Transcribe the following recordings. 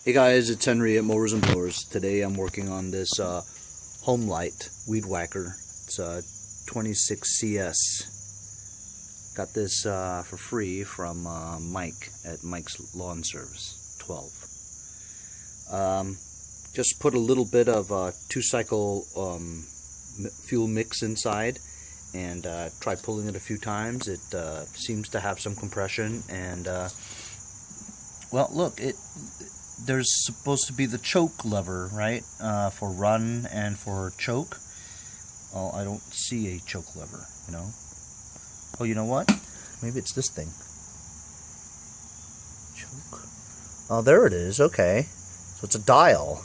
Hey guys, it's Henry at Mowers and Blowers. Today I'm working on this Homelite weed whacker. It's 26CS. Got this for free from Mike at Mike's Lawn Service 12. Just put a little bit of 2-cycle fuel mix inside and try pulling it a few times. It seems to have some compression and well, look, there's supposed to be the choke lever, right, for run and for choke. Well, I don't see a choke lever, you know. Oh, you know what? Maybe it's this thing. Choke. Oh, there it is. Okay. So it's a dial.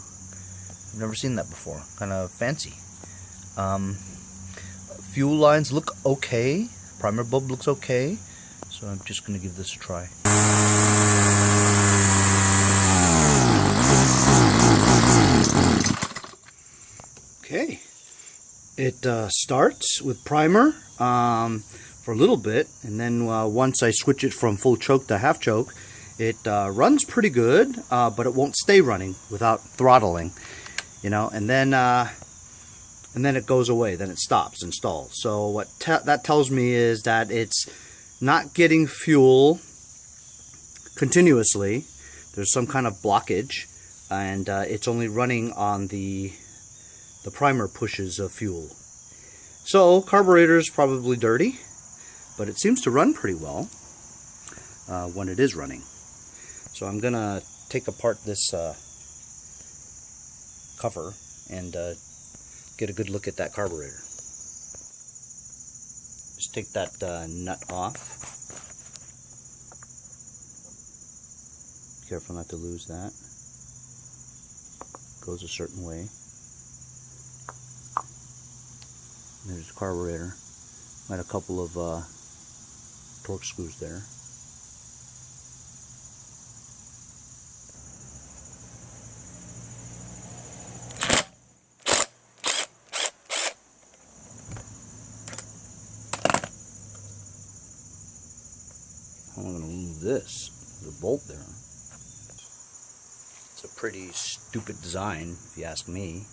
I've never seen that before. Kind of fancy. Fuel lines look okay. Primer bulb looks okay. So I'm just going to give this a try. Okay, it starts with primer for a little bit, and then once I switch it from full choke to half choke, it runs pretty good, but it won't stay running without throttling, you know. And then it goes away. Then it stops and stalls. So what that tells me is that it's not getting fuel continuously. There's some kind of blockage, and it's only running on the primer pushes of fuel. So carburetor is probably dirty, but it seems to run pretty well when it is running. So I'm gonna take apart this cover and get a good look at that carburetor. Just take that nut off. Careful not to lose that. Goes a certain way. There's the carburetor. Got a couple of torque screws there. I'm going to remove this. There's a bolt there. It's a pretty stupid design, if you ask me.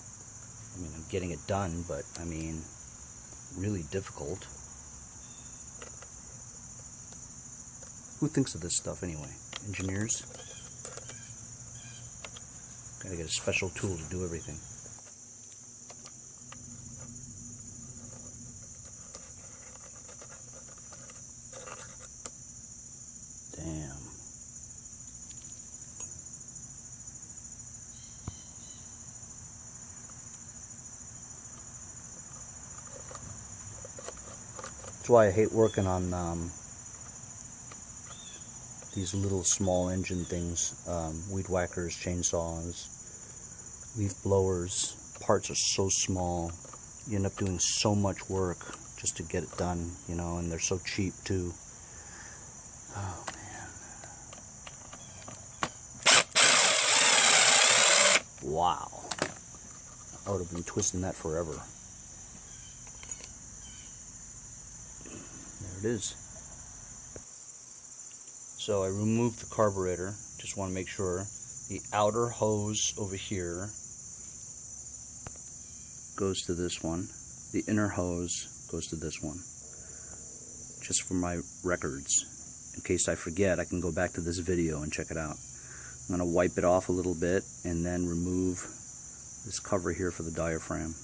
I mean, I'm getting it done, but I mean, really difficult. Who thinks of this stuff anyway? Engineers? Gotta get a special tool to do everything. Damn. That's why I hate working on these little small engine things, weed whackers, chainsaws, leaf blowers. Parts are so small. You end up doing so much work just to get it done, you know, and they're so cheap too. Oh man. Wow. I would have been twisting that forever. There it is. So I removed the carburetor. Just want to make sure the outer hose over here goes to this one. The inner hose goes to this one. Just for my records. In case I forget, I can go back to this video and check it out. I'm going to wipe it off a little bit and then remove this cover here for the diaphragm.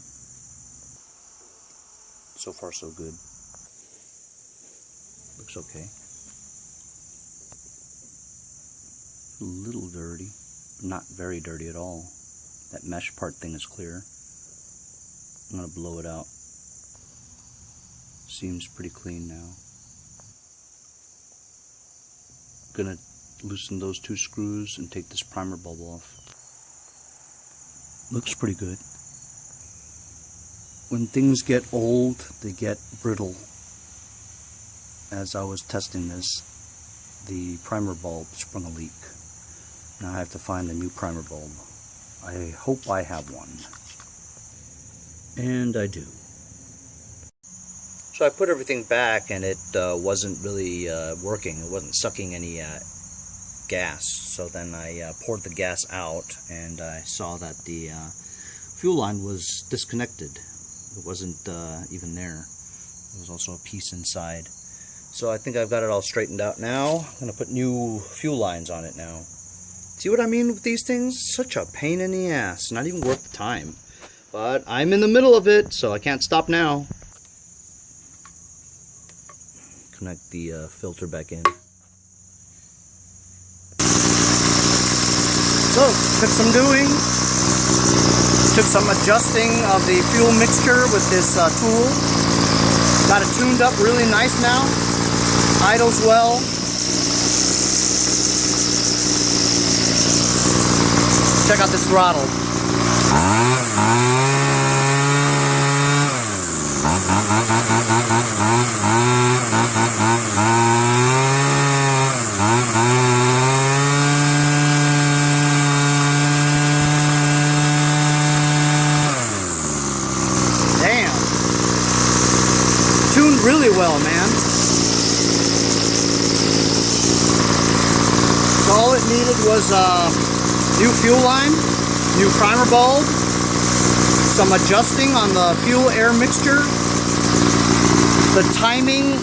So far so good. Looks okay. A little dirty, not very dirty at all. That mesh part thing is clear. I'm going to blow it out. Seems pretty clean now. Going to loosen those 2 screws and take this primer bulb off. Looks pretty good. When things get old, they get brittle. As I was testing this, the primer bulb sprung a leak. Now I have to find a new primer bulb. I hope I have one. And I do. So I put everything back and it wasn't really working. It wasn't sucking any gas. So then I poured the gas out, and I saw that the fuel line was disconnected. It wasn't even there. There was also a piece inside. So I think I've got it all straightened out now. I'm going to put new fuel lines on it now. See what I mean with these things? Such a pain in the ass. Not even worth the time. But I'm in the middle of it, so I can't stop now. Connect the filter back in. So, took some doing. Took some adjusting of the fuel mixture with this tool. Got it tuned up really nice now. Idles well. Check out this throttle. Damn. Tuned really well, man. So all it needed was new fuel line, new primer bulb, some adjusting on the fuel air mixture, the timing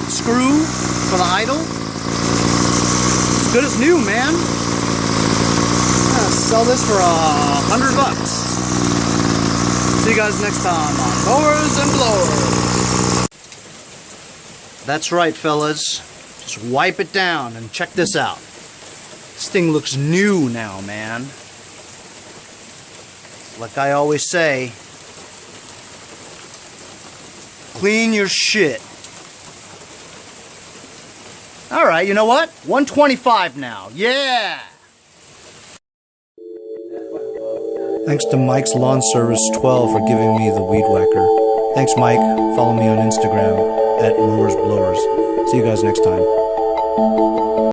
screw for the idle. As good as new, man. I'm gonna sell this for $100. See you guys next time on Mowers and Blowers. That's right, fellas. Just wipe it down and check this out. This thing looks new now, man. Like I always say, clean your shit. Alright, you know what? 125 now. Yeah! Thanks to Mike's Lawn Service 12 for giving me the weed whacker. Thanks, Mike. Follow me on Instagram at Mowers Blowers. See you guys next time.